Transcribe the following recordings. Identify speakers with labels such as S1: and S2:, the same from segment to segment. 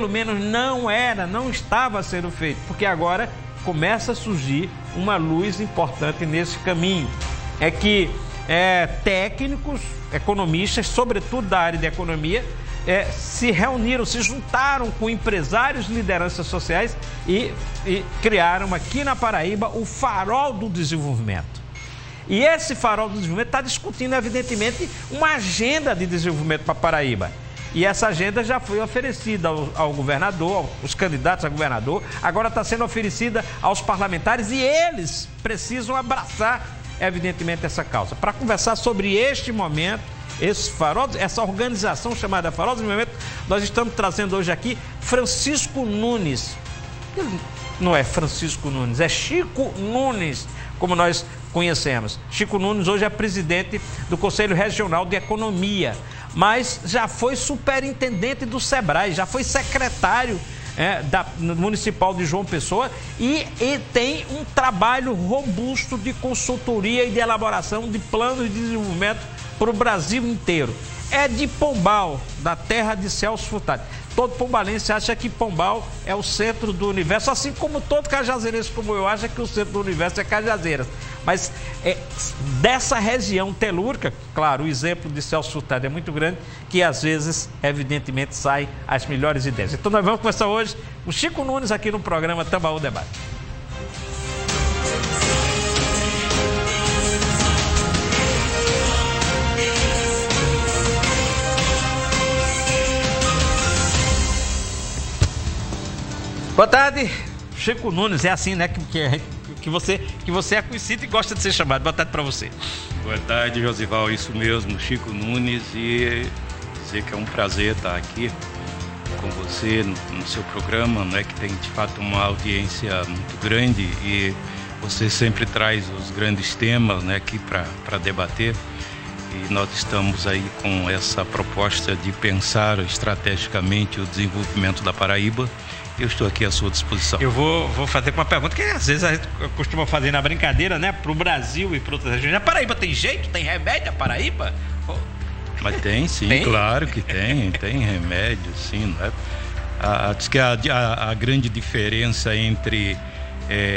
S1: pelo menos não estava sendo feito, porque agora começa a surgir uma luz importante nesse caminho. É que técnicos, economistas, sobretudo da área de economia, se reuniram, se juntaram com empresários e lideranças sociais e criaram aqui na Paraíba o Farol do Desenvolvimento. E esse Farol do Desenvolvimento está discutindo, evidentemente, uma agenda de desenvolvimento para a Paraíba. E essa agenda já foi oferecida ao governador, aos candidatos a governador, agora está sendo oferecida aos parlamentares e eles precisam abraçar, evidentemente, essa causa. Para conversar sobre este momento, esse farol, essa organização chamada Farol do Desenvolvimento, nós estamos trazendo hoje aqui Francisco Nunes. Não é Francisco Nunes, é Chico Nunes, como nós conhecemos. Chico Nunes hoje é presidente do Conselho Regional de Economia, mas já foi superintendente do SEBRAE, já foi secretário municipal de João Pessoa e tem um trabalho robusto de consultoria e de elaboração de planos de desenvolvimento para o Brasil inteiro. É de Pombal, da terra de Celso Furtado. Todo pombalense acha que Pombal é o centro do universo, assim como todo cajazeirense como eu acho que o centro do universo é Cajazeiras. Mas dessa região telúrica, claro, o exemplo de Celso Furtado é muito grande, que às vezes, evidentemente, saem as melhores ideias. Então nós vamos começar hoje com o Chico Nunes aqui no programa Tambaú Debate. Boa tarde, Chico Nunes. É assim, né, que você é conhecido e gosta de ser chamado. Boa tarde para você.
S2: Boa tarde, Josival. Isso mesmo, Chico Nunes. E dizer que é um prazer estar aqui com você no seu programa, né, que tem de fato uma audiência muito grande e você sempre traz os grandes temas, né, aqui para debater. E nós estamos aí com essa proposta de pensar estrategicamente o desenvolvimento da Paraíba. Eu estou aqui à sua disposição.
S1: Eu vou fazer uma pergunta que às vezes a gente costuma fazer na brincadeira, né? Para o Brasil e para outras regiões. A Paraíba tem jeito? Tem remédio a Paraíba?
S2: Mas tem sim, tem? Claro que tem remédio, sim. Né? Diz que a grande diferença entre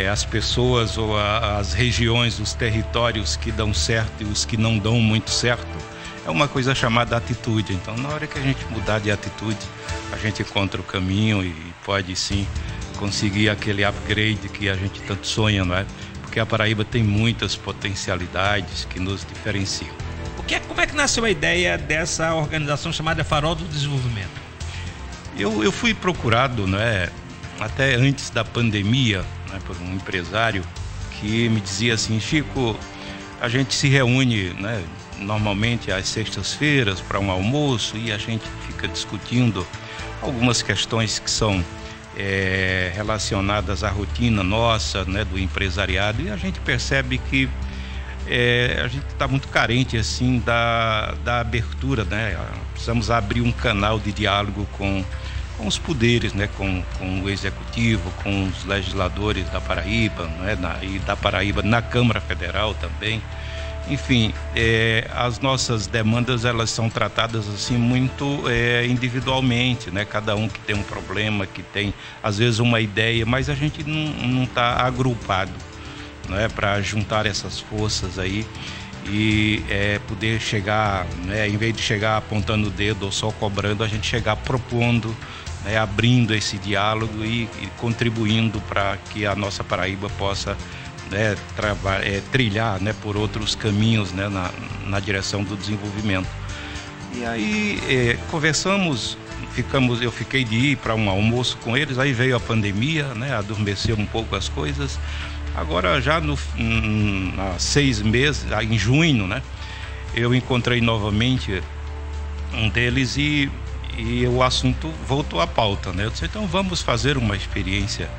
S2: as pessoas ou as regiões, os territórios que dão certo e os que não dão muito certo, é uma coisa chamada atitude. Então, na hora que a gente mudar de atitude, a gente encontra o caminho e pode sim conseguir aquele upgrade que a gente tanto sonha, não é? Porque a Paraíba tem muitas potencialidades que nos diferenciam.
S1: Como é que nasceu a ideia dessa organização chamada Farol do Desenvolvimento?
S2: Eu fui procurado, não é, até antes da pandemia, né, por um empresário que me dizia assim: Chico, a gente se reúne, né, normalmente às sextas-feiras para um almoço e a gente fica discutindo algumas questões que são relacionadas à rotina nossa, né, do empresariado, e a gente percebe que a gente está muito carente assim da abertura, né? Precisamos abrir um canal de diálogo com os poderes, né, com o executivo, com os legisladores da Paraíba, né, e da Paraíba na Câmara Federal também. Enfim, as nossas demandas, elas são tratadas assim muito individualmente, né? Cada um que tem um problema, que tem às vezes uma ideia, mas a gente não está agrupado, né, para juntar essas forças aí e poder chegar, né, em vez de chegar apontando o dedo ou só cobrando, a gente chegar propondo, né, abrindo esse diálogo e contribuindo para que a nossa Paraíba possa trilhar, né, por outros caminhos, né, na direção do desenvolvimento. E aí conversamos, eu fiquei de ir para um almoço com eles, aí veio a pandemia, né, adormeceu um pouco as coisas. Agora já há 6 meses, em junho, né, eu encontrei novamente um deles e o assunto voltou à pauta, né? Eu disse, então vamos fazer uma experiência,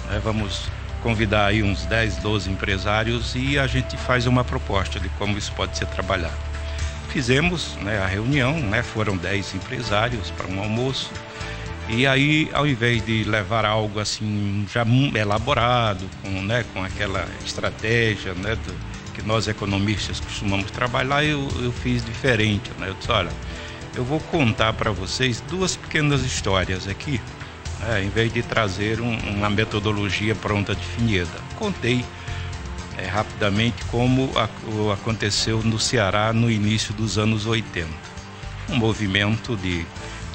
S2: né, vamos convidar aí uns 10, 12 empresários e a gente faz uma proposta de como isso pode ser trabalhado. Fizemos, né, a reunião, né, foram 10 empresários para um almoço e aí, ao invés de levar algo assim já elaborado, com aquela estratégia, né, que nós economistas costumamos trabalhar, eu fiz diferente, né? Eu disse, olha, eu vou contar para vocês 2 pequenas histórias aqui né, em vez de trazer uma metodologia pronta definida. Contei rapidamente como aconteceu no Ceará no início dos anos 80. Um movimento de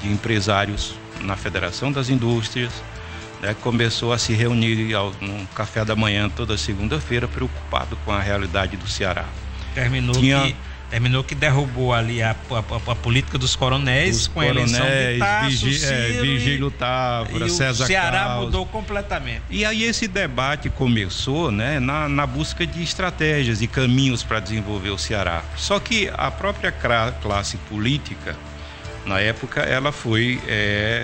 S2: empresários na Federação das Indústrias, né, começou a se reunir no café da manhã toda segunda-feira, preocupado com a realidade do Ceará.
S1: Terminou que derrubou ali a política dos coronéis, com a eleição de Tasso,
S2: Virgílio Távora, César
S1: Carlos. O Ceará
S2: Carlos.
S1: mudou completamente.
S2: E aí esse debate começou, né, na busca de estratégias e caminhos para desenvolver o Ceará. Só que a própria classe política, na época, ela foi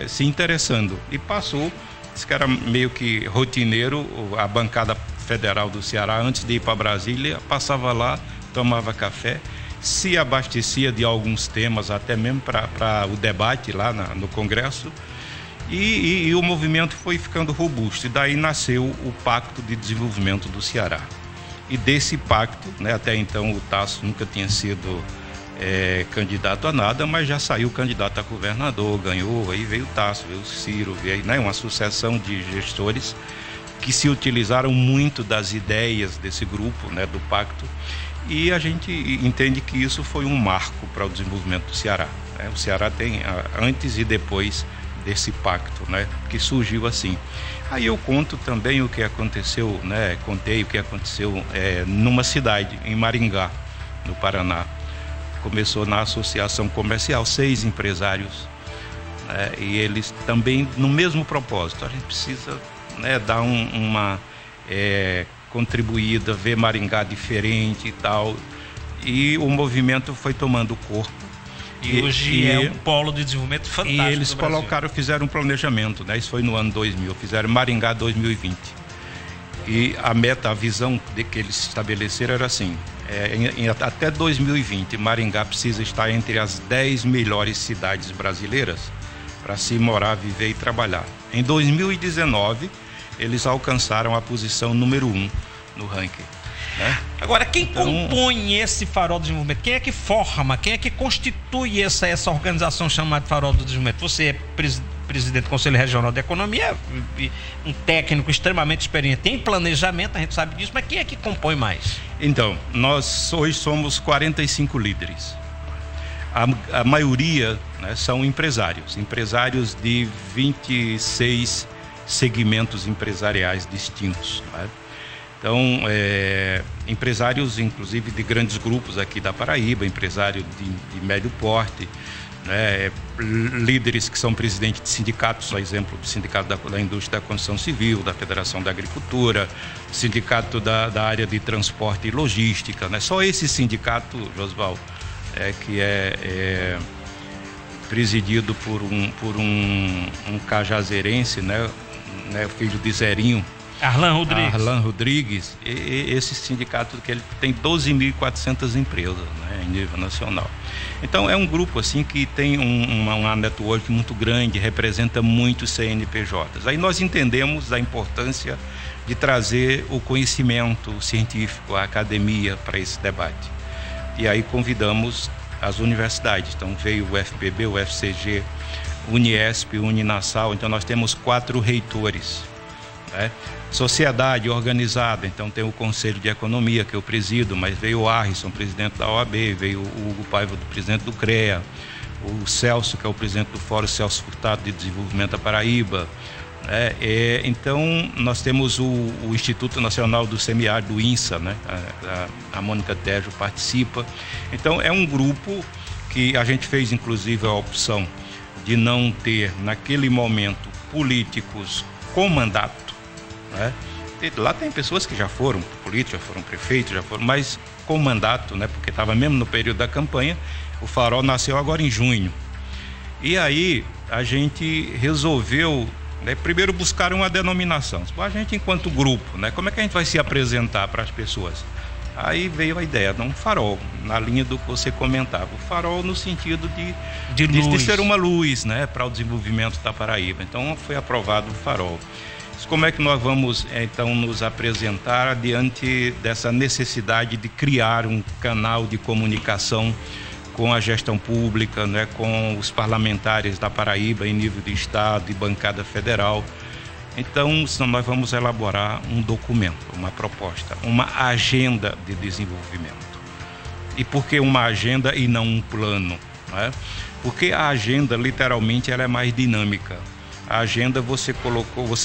S2: se interessando e passou, disse que era meio que rotineiro, a bancada federal do Ceará, antes de ir para Brasília, passava lá, tomava café, se abastecia de alguns temas, até mesmo para o debate lá no Congresso, e o movimento foi ficando robusto. E daí nasceu o Pacto de Desenvolvimento do Ceará. E desse pacto, né, até então o Tasso nunca tinha sido candidato a nada, mas já saiu candidato a governador, ganhou, aí veio o Tasso, veio o Ciro, veio, né, uma sucessão de gestores que se utilizaram muito das ideias desse grupo, né, do pacto. E a gente entende que isso foi um marco para o desenvolvimento do Ceará, né? O Ceará tem antes e depois desse pacto, né, que surgiu assim. Aí eu conto também o que aconteceu, né, contei o que aconteceu numa cidade, em Maringá, no Paraná. Começou na associação comercial, 6 empresários, né, e eles também no mesmo propósito. A gente precisa, né, dar uma contribuída, ver Maringá diferente e tal, e o movimento foi tomando corpo.
S1: E hoje é um polo de desenvolvimento fantástico.
S2: E eles fizeram um planejamento, né? Isso foi no ano 2000, fizeram Maringá 2020. E a visão que eles estabeleceram era assim, até 2020, Maringá precisa estar entre as 10 melhores cidades brasileiras para se morar, viver e trabalhar. Em 2019, eles alcançaram a posição número 1 no ranking, né?
S1: Agora, quem compõe esse Farol do Desenvolvimento? Quem é que forma, quem é que constitui essa organização chamada Farol do Desenvolvimento? Você é presidente do Conselho Regional de Economia, um técnico extremamente experiente em planejamento, a gente sabe disso, mas quem é que compõe mais?
S2: Então, nós hoje somos 45 líderes. A maioria, né, são empresários de 26 segmentos empresariais distintos, né? Então, empresários, inclusive, de grandes grupos aqui da Paraíba, empresário de médio porte, né? Líderes que são presidentes de sindicatos, a exemplo do Sindicato da Indústria da Construção Civil, da Federação da Agricultura, Sindicato da área de transporte e logística, né? Só esse sindicato, Josval, que é presidido por um cajazeirense, né, filho de Zerinho,
S1: Arlan
S2: Rodrigues. Esse sindicato que ele tem 12.400 empresas, né, em nível nacional. Então é um grupo assim que tem uma network muito grande, representa muitos CNPJs. Aí nós entendemos a importância de trazer o conhecimento científico, a academia para esse debate. E aí convidamos as universidades. Então veio o UFPB, o UFCG, Uniesp, Uninasal. Então nós temos 4 reitores, né? Sociedade organizada, então tem o Conselho de Economia, que eu presido, mas veio o Arrisson, presidente da OAB, veio o Hugo Paiva, presidente do CREA, o Celso, que é o presidente do Fórum Celso Furtado de Desenvolvimento da Paraíba, né? Então nós temos o Instituto Nacional do Semiárido, do INSA, né? A Mônica Tejo participa. Então é um grupo que a gente fez inclusive a opção de não ter naquele momento políticos com mandato, né? Lá tem pessoas que já foram políticos, já foram prefeitos, mas com mandato, né? Porque estava mesmo no período da campanha. O Farol nasceu agora em junho. E aí a gente resolveu, né, primeiro buscar uma denominação. A gente enquanto grupo, né, como é que a gente vai se apresentar para as pessoas? Aí veio a ideia de um farol, na linha do que você comentava. O farol no sentido de ser uma luz, né, para o desenvolvimento da Paraíba. Então foi aprovado o farol. Como é que nós vamos então nos apresentar diante dessa necessidade de criar um canal de comunicação com a gestão pública, né, com os parlamentares da Paraíba em nível de estado e bancada federal. Então, nós vamos elaborar um documento, uma proposta, uma agenda de desenvolvimento. E por que uma agenda e não um plano? Né? Porque a agenda, literalmente, ela é mais dinâmica. A agenda você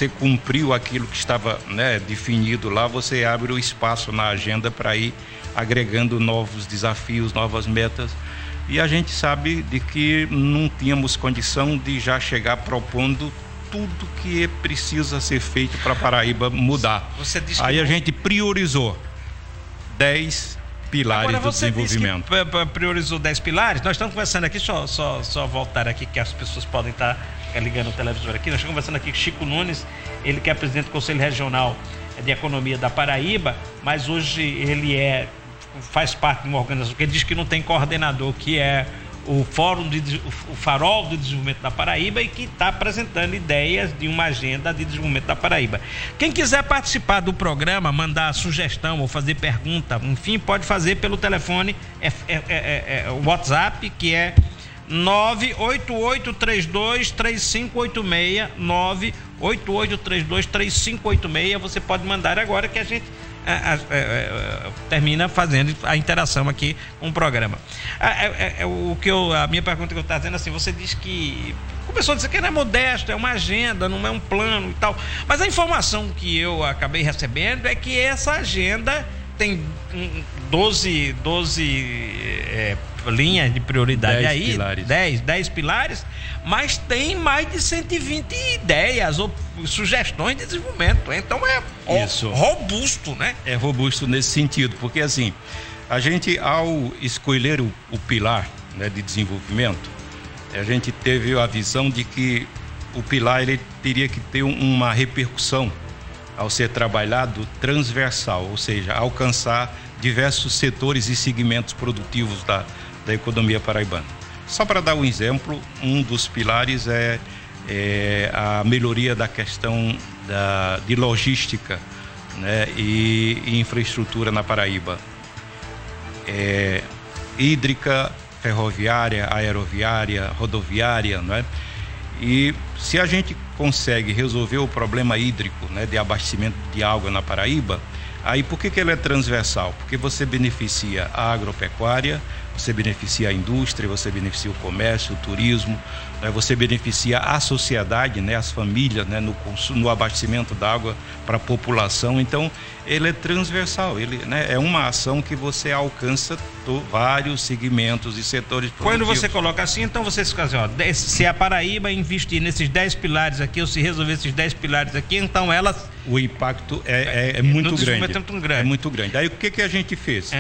S2: cumpriu aquilo que estava, né, definido lá, você abre o espaço na agenda para ir agregando novos desafios, novas metas. E a gente sabe de que não tínhamos condição de já chegar propondo tudo que precisa ser feito para a Paraíba mudar. Aí a gente priorizou 10 pilares do desenvolvimento.
S1: Priorizou 10 pilares. Nós estamos conversando aqui, só voltar aqui, que as pessoas podem estar ligando o televisor aqui. Nós estamos conversando aqui com Chico Nunes, ele que é presidente do Conselho Regional de Economia da Paraíba, mas hoje ele faz parte de uma organização que ele diz que não tem coordenador, que é o Farol de Desenvolvimento da Paraíba, e que está apresentando ideias de uma agenda de desenvolvimento da Paraíba. Quem quiser participar do programa, mandar sugestão ou fazer pergunta, enfim, pode fazer pelo telefone, o WhatsApp, que é 988323586, 988323586. Você pode mandar agora que a gente termina fazendo a interação aqui com o programa. A minha pergunta que eu estava dizendo assim, você diz que começou a dizer que não é modesto, é uma agenda, não é um plano e tal, mas a informação que eu acabei recebendo é que essa agenda tem 12 linhas de prioridade 10 aí, pilares. 10 pilares, mas tem mais de 120 ideias ou sugestões de desenvolvimento. Então robusto, né?
S2: É robusto nesse sentido, porque assim, a gente, ao escolher o pilar, né, de desenvolvimento, a gente teve a visão de que o pilar ele teria que ter uma repercussão ao ser trabalhado transversal, ou seja, alcançar diversos setores e segmentos produtivos da economia paraibana. Só para dar um exemplo, um dos pilares é a melhoria da questão de logística, né, e infraestrutura na Paraíba. Hídrica, ferroviária, aeroviária, rodoviária, né? E se a gente consegue resolver o problema hídrico, né, de abastecimento de água na Paraíba, aí por que ele é transversal? Porque você beneficia a agropecuária, você beneficia a indústria, você beneficia o comércio, o turismo, né, você beneficia a sociedade, né, as famílias, né, no abastecimento d'água para a população. Então, ele é transversal, né, é uma ação que você alcança vários segmentos e setores produtivos.
S1: Quando você coloca assim, então você fica assim, se a Paraíba investir nesses 10 pilares aqui, ou se resolver esses 10 pilares aqui, então
S2: o impacto é muito grande.
S1: É
S2: muito grande. Aí o que a gente fez?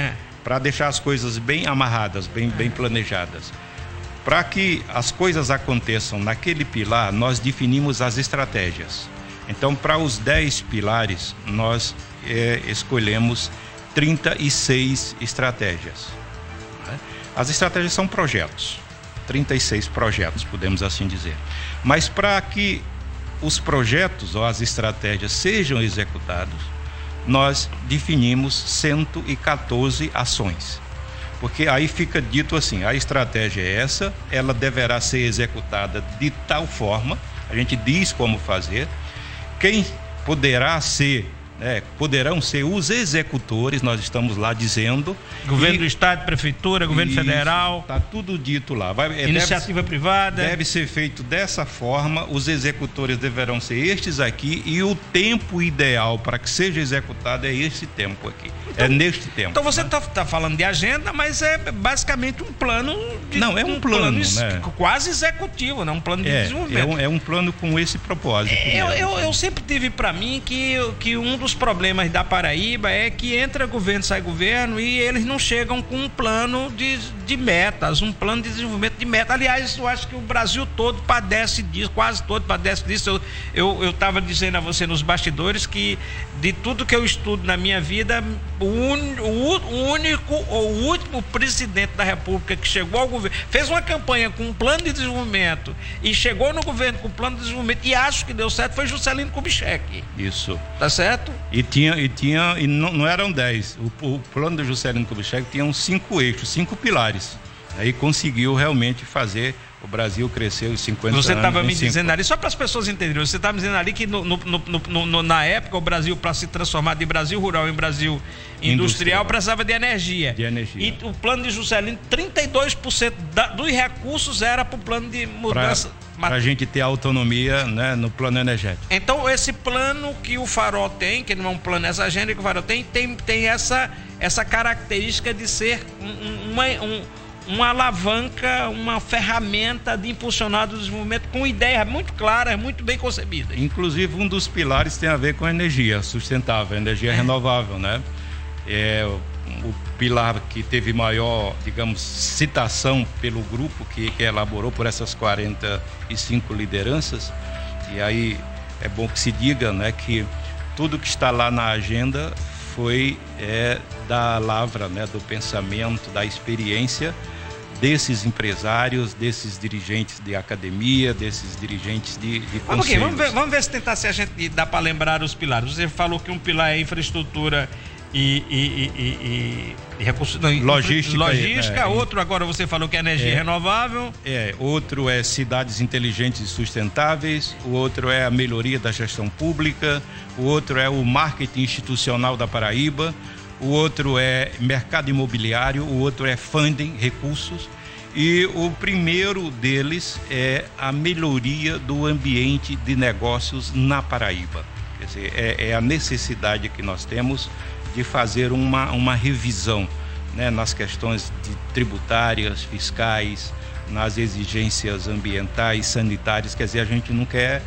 S2: Para deixar as coisas bem amarradas, bem planejadas. Para que as coisas aconteçam naquele pilar, nós definimos as estratégias. Então, para os 10 pilares, nós escolhemos 36 estratégias. As estratégias são projetos, 36 projetos, podemos assim dizer. Mas para que os projetos ou as estratégias sejam executados, nós definimos 114 ações. Porque aí fica dito assim, a estratégia é essa, ela deverá ser executada de tal forma, a gente diz como fazer, quem poderão ser os executores, nós estamos lá dizendo.
S1: Governo do Estado, Prefeitura, Governo Federal.
S2: Está tudo dito lá.
S1: Iniciativa privada.
S2: Deve ser feito dessa forma, os executores deverão ser estes aqui e o tempo ideal para que seja executado é esse tempo aqui. Então, é neste tempo.
S1: Então você está falando de agenda, mas é basicamente um plano
S2: Não, é um plano, né?
S1: Quase executivo, né? Um plano de desenvolvimento.
S2: É um plano com esse propósito.
S1: Eu sempre tive para mim que um dos problemas da Paraíba é que entra governo, sai governo e eles não chegam com um plano de metas, um plano de desenvolvimento de metas. Aliás, eu acho que o Brasil todo padece disso, quase todo padece disso. Eu estava dizendo a você nos bastidores que de tudo que eu estudo na minha vida, o último presidente da República que chegou ao governo, fez uma campanha com um plano de desenvolvimento e chegou no governo com um plano de desenvolvimento e acho que deu certo, foi Juscelino Kubitschek.
S2: Isso.
S1: Tá certo?
S2: E não eram 10. O plano do Juscelino Kubitschek tinha 5 eixos, 5 pilares. Aí conseguiu realmente fazer o Brasil crescer os 50 anos.
S1: Você estava me dizendo ali, só para as pessoas entenderem, você estava me dizendo ali que na época o Brasil, para se transformar de Brasil rural em Brasil industrial, precisava de energia. E o plano de Juscelino, 32% dos recursos era para o plano de mudança.
S2: Para a gente ter autonomia, né, no plano energético.
S1: Então esse plano que o Farol tem, que não é um plano, essa agenda que o Farol tem essa característica de ser uma alavanca, uma ferramenta de impulsionar o desenvolvimento com ideias muito claras, muito bem concebidas.
S2: Inclusive, um dos pilares tem a ver com a energia sustentável, energia renovável, né? O pilar que teve maior, digamos, citação pelo grupo que elaborou por essas 45 lideranças. E aí é bom que se diga, né, que tudo que está lá na agenda foi da lavra, né, do pensamento, da experiência desses empresários, desses dirigentes de academia, desses dirigentes de conselhos.
S1: Vamos ver se tentar, se a gente dá para lembrar os pilares. Você falou que um pilar é infraestrutura e recursos, logística, outro agora você falou que é energia renovável.
S2: Outro é cidades inteligentes e sustentáveis, o outro é a melhoria da gestão pública, o outro é o marketing institucional da Paraíba, o outro é mercado imobiliário, o outro é funding, recursos, e o primeiro deles é a melhoria do ambiente de negócios na Paraíba. Quer dizer, é a necessidade que nós temos de fazer uma revisão, né, nas questões tributárias, fiscais, nas exigências ambientais, sanitárias. Quer dizer, a gente não quer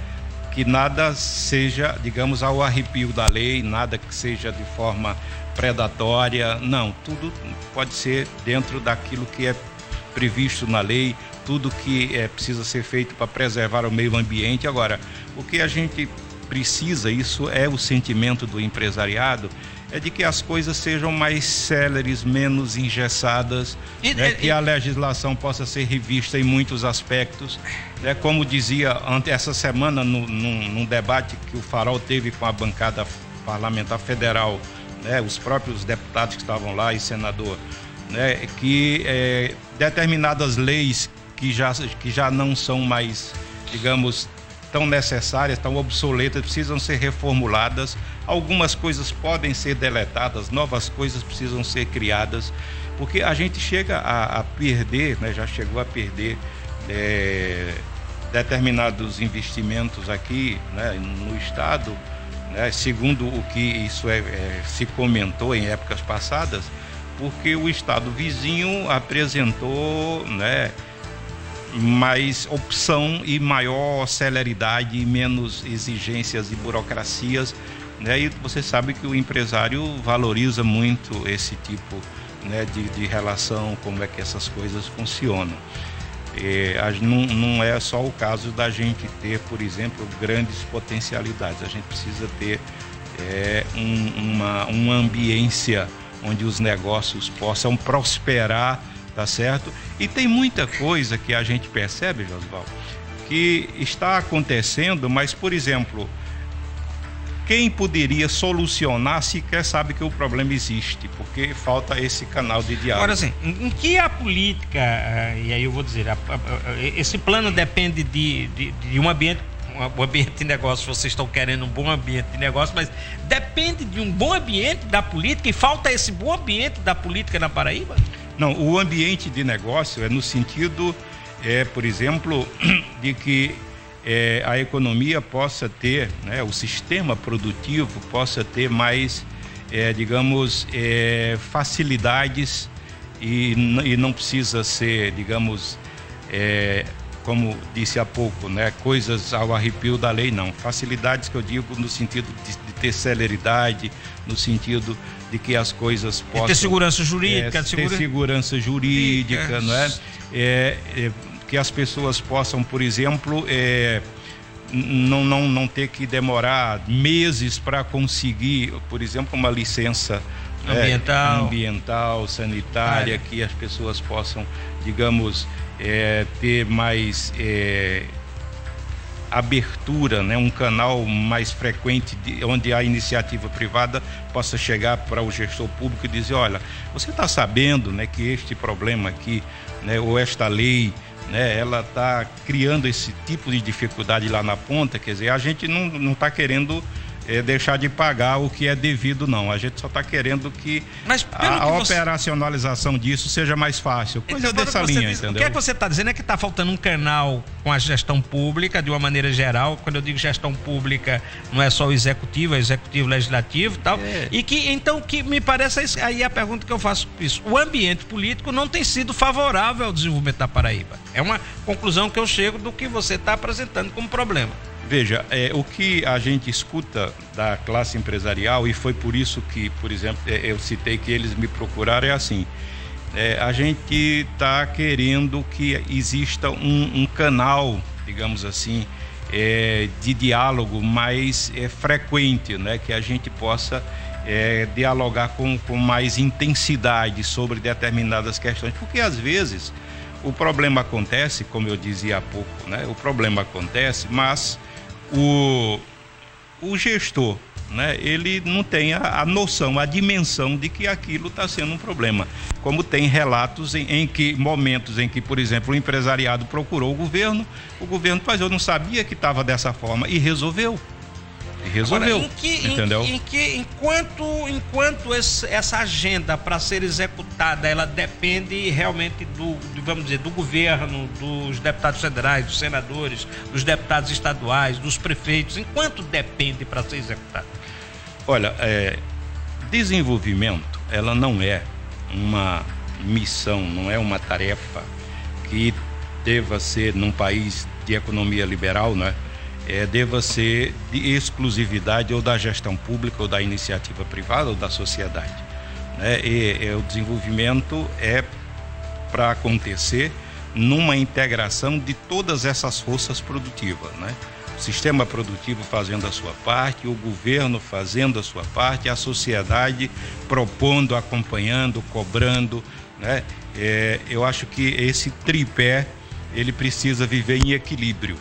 S2: que nada seja, digamos, ao arrepio da lei, nada que seja de forma predatória. Não, tudo pode ser dentro daquilo que é previsto na lei, tudo que precisa ser feito para preservar o meio ambiente. Agora, o que a gente precisa, isso é o sentimento do empresariado, é de que as coisas sejam mais céleres, menos engessadas, que a legislação possa ser revista em muitos aspectos. Como dizia essa semana num debate que o Farol teve com a bancada parlamentar federal, os próprios deputados que estavam lá e senador, que determinadas leis que já não são mais, digamos, tão necessárias, tão obsoletas, precisam ser reformuladas. Algumas coisas podem ser deletadas, novas coisas precisam ser criadas, porque a gente chega a perder, já chegou a perder determinados investimentos aqui, no estado, segundo o que isso se comentou em épocas passadas, porque o estado vizinho apresentou, mais opção e maior celeridade e menos exigências e burocracias, e você sabe que o empresário valoriza muito esse tipo, de relação, como é que essas coisas funcionam. Não é só o caso da gente ter, por exemplo, grandes potencialidades. A gente precisa ter uma ambiência onde os negócios possam prosperar, tá certo? E tem muita coisa que a gente percebe, Josvaldo, que está acontecendo, mas, por exemplo, quem poderia solucionar sequer sabe que o problema existe, porque falta esse canal de diálogo.
S1: Agora, assim, em que a política, e aí eu vou dizer, esse plano depende de um ambiente, um ambiente de negócio. Vocês estão querendo um bom ambiente de negócio, mas depende de um bom ambiente da política, e falta esse bom ambiente da política na Paraíba?
S2: Não, o ambiente de negócio é no sentido, por exemplo, de que a economia possa ter, o sistema produtivo possa ter mais, digamos, facilidades e não precisa ser, digamos, como disse há pouco, coisas ao arrepio da lei, não. Facilidades que eu digo no sentido de ter celeridade, no sentido de que as coisas possam...
S1: ter segurança jurídica.
S2: Ter segurança jurídica, que as pessoas possam, por exemplo, não ter que demorar meses para conseguir, por exemplo, uma licença ambiental, sanitária, que as pessoas possam, digamos, ter mais abertura, né, um canal mais frequente onde a iniciativa privada possa chegar para o gestor público e dizer, olha, você está sabendo, né, que este problema aqui, né, ou esta lei, né, ela está criando esse tipo de dificuldade lá na ponta. Quer dizer, a gente não está querendo deixar de pagar o que é devido, não. A gente só está querendo que a operacionalização disso seja mais fácil. Coisa dessa linha, entendeu?
S1: O que é que você está dizendo é que está faltando um canal com a gestão pública, de uma maneira geral. Quando eu digo gestão pública, não é só o executivo, é executivo, legislativo e tal. E que, então, que me parece, aí a pergunta que eu faço isso, o ambiente político não tem sido favorável ao desenvolvimento da Paraíba. É uma conclusão que eu chego do que você está apresentando como problema.
S2: Veja, o que a gente escuta da classe empresarial, e foi por isso que, por exemplo, eu citei que eles me procuraram, é assim, a gente está querendo que exista um canal, digamos assim, de diálogo mais frequente, né? Que a gente possa dialogar com mais intensidade sobre determinadas questões, porque às vezes o problema acontece, como eu dizia há pouco, né? O problema acontece, mas o gestor, né, ele não tem a noção, a dimensão de que aquilo está sendo um problema. Como tem relatos momentos em que, por exemplo, o empresariado procurou o governo, mas eu não sabia que estava dessa forma, e resolveu. Agora, entendeu?
S1: Enquanto essa agenda para ser executada, ela depende realmente vamos dizer, do governo, dos deputados federais, dos senadores, dos deputados estaduais, dos prefeitos, enquanto depende para ser executada?
S2: Olha, desenvolvimento, ela não é uma missão, não é uma tarefa que deva ser, num país de economia liberal, né? Deva ser de exclusividade ou da gestão pública, ou da iniciativa privada, ou da sociedade, né? O desenvolvimento é para acontecer numa integração de todas essas forças produtivas, né? O sistema produtivo fazendo a sua parte, o governo fazendo a sua parte, a sociedade propondo, acompanhando, cobrando, né? Eu acho que esse tripé, ele precisa viver em equilíbrio.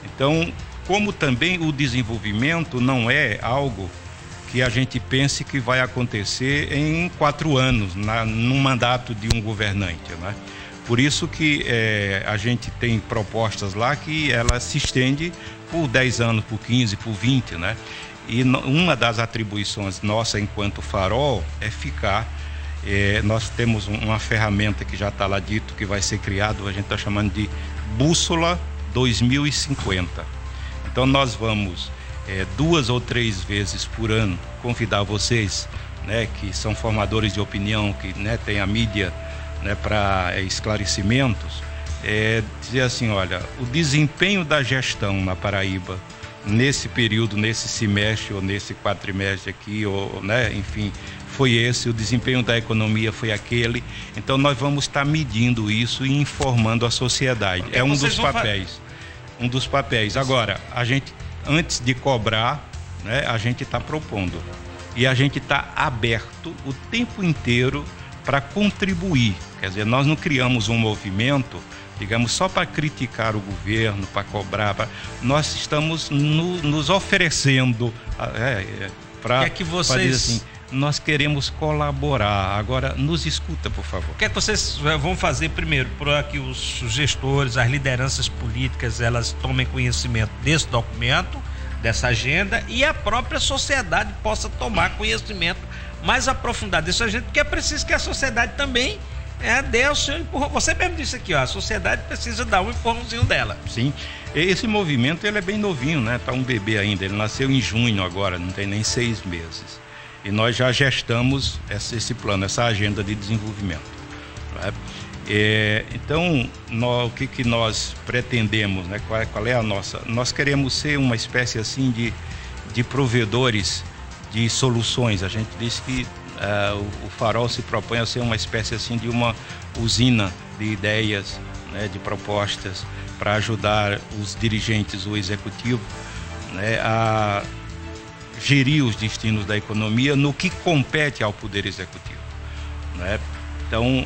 S2: Então, como também o desenvolvimento não é algo que a gente pense que vai acontecer em 4 anos, num mandato de um governante, né? Por isso que a gente tem propostas lá que ela se estende por 10 anos, por 15, por 20, né? E uma das atribuições nossa enquanto Farol é ficar, nós temos uma ferramenta que já está lá dito, que vai ser criado, a gente está chamando de Bússola 2050. Então nós vamos 2 ou 3 vezes por ano convidar vocês, né, que são formadores de opinião, que, né, tem a mídia, né, para esclarecimentos, dizer assim, olha, o desempenho da gestão na Paraíba nesse período, nesse semestre ou nesse quadrimestre aqui, ou, né, enfim, foi esse, o desempenho da economia foi aquele. Então nós vamos estar medindo isso e informando a sociedade. É um dos papéis. Um dos papéis. Agora, a gente, antes de cobrar, né, a gente está propondo. E a gente está aberto o tempo inteiro para contribuir. Quer dizer, nós não criamos um movimento, digamos, só para criticar o governo, para cobrar. Nós estamos nos oferecendo para dizer assim, nós queremos colaborar. Agora, nos escuta, por favor.
S1: O que é que vocês vão fazer primeiro para que os gestores, as lideranças políticas, elas tomem conhecimento desse documento, dessa agenda, e a própria sociedade possa tomar conhecimento mais aprofundado dessa agenda, porque é preciso que a sociedade também dê o seu empurrão. Você mesmo disse aqui, ó, a sociedade precisa dar um empurrãozinho dela.
S2: Sim, esse movimento, ele é bem novinho, né? Tá um bebê ainda, ele nasceu em junho agora, não tem nem 6 meses. E nós já gestamos esse plano, essa agenda de desenvolvimento, né? Então, o que nós pretendemos, né? Qual é a nossa? Nós queremos ser uma espécie assim de provedores de soluções. A gente diz que o Farol se propõe a ser uma espécie assim de uma usina de ideias, né? De propostas para ajudar os dirigentes, o executivo, né? A gerir os destinos da economia no que compete ao Poder Executivo, né? Então,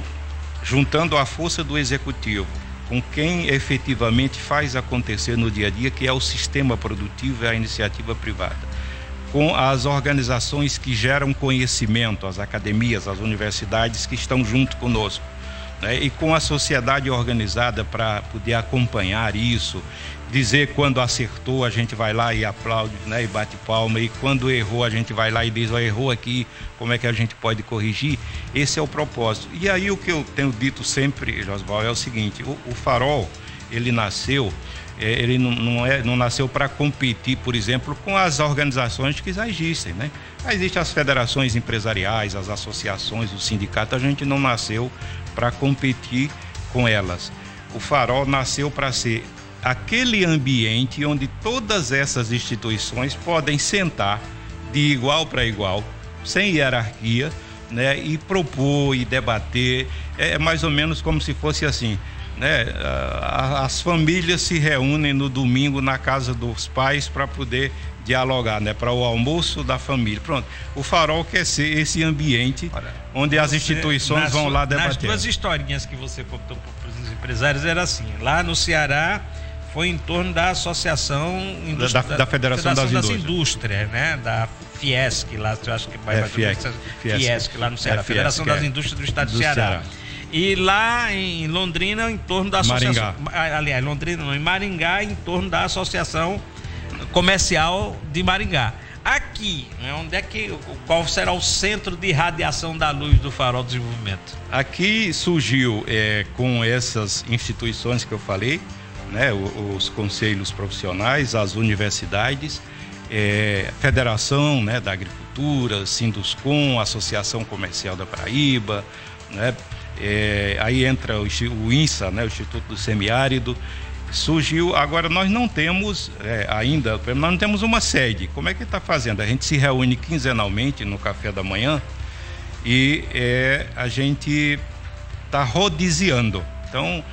S2: juntando a força do Executivo com quem efetivamente faz acontecer no dia a dia, que é o sistema produtivo e a iniciativa privada, com as organizações que geram conhecimento, as academias, as universidades que estão junto conosco, né? E com a sociedade organizada para poder acompanhar isso, dizer quando acertou a gente vai lá e aplaude, né? E bate palma, e quando errou a gente vai lá e diz, errou aqui, como é que a gente pode corrigir? Esse é o propósito. E aí o que eu tenho dito sempre, Josval, é o seguinte: o Farol, ele nasceu, ele não nasceu para competir, por exemplo, com as organizações que já existem, né? Existem as federações empresariais, as associações, os sindicatos. A gente não nasceu para competir com elas. O Farol nasceu para ser aquele ambiente onde todas essas instituições podem sentar de igual para igual, sem hierarquia, né? E propor e debater. É mais ou menos como se fosse assim, né? As famílias se reúnem no domingo na casa dos pais para poder dialogar, né? Para o almoço da família. Pronto. O Farol quer ser esse ambiente onde as instituições vão lá debater.
S1: Nas duas historinhas que você contou para os empresários era assim: lá no Ceará foi em torno da Associação
S2: da Federação das
S1: Indústrias, né? Da Fiesc, lá, eu acho que vai Fiesc, lá no Ceará, Federação das Indústrias do Estado do Ceará. E lá em Londrina, em torno da Associação. Aliás, Londrina não, em Maringá, em torno da Associação Comercial de Maringá. Aqui, né, qual será o centro de radiação da luz do Farol Desenvolvimento?
S2: Aqui surgiu com essas instituições que eu falei, né, os conselhos profissionais, as universidades, Federação, né, da Agricultura, Sinduscom, Associação Comercial da Paraíba, né, aí entra o INSA, né, o Instituto do Semiárido. Surgiu, agora nós não temos ainda, nós não temos uma sede. Como é que está fazendo? A gente se reúne quinzenalmente no café da manhã e a gente está rodiziando. Então,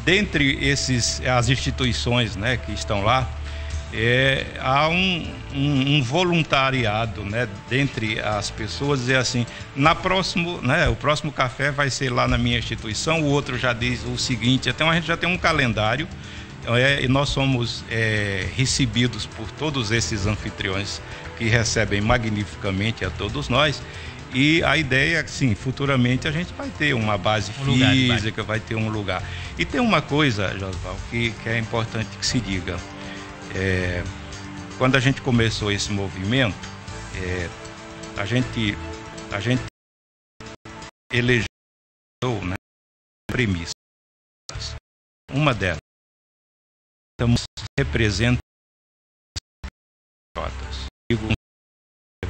S2: dentre as instituições, né, que estão lá, há um voluntariado, né, dentre as pessoas, dizer assim, o próximo café vai ser lá na minha instituição, o outro já diz o seguinte. Então a gente já tem um calendário, e nós somos recebidos por todos esses anfitriões que recebem magnificamente a todos nós. E a ideia é que, sim, futuramente a gente vai ter uma base física, vai ter um lugar. E tem uma coisa, Josval, que é importante que se diga. Quando a gente começou esse movimento, a gente elegeu, né, premissas. Uma delas, estamos representando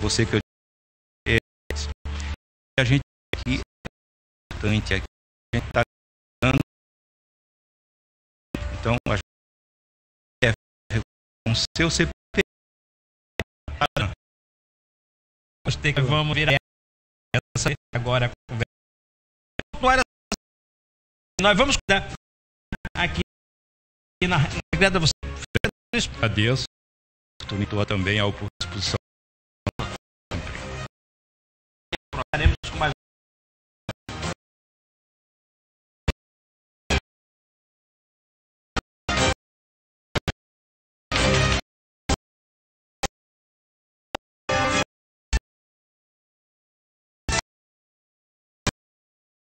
S2: você que eu a gente aqui é importante, aqui a gente está dando, então a gente com seu CPF.
S1: Vamos ver essa agora conversa. Nós vamos cuidar aqui na grada você.
S2: Adeus. Também à disposição.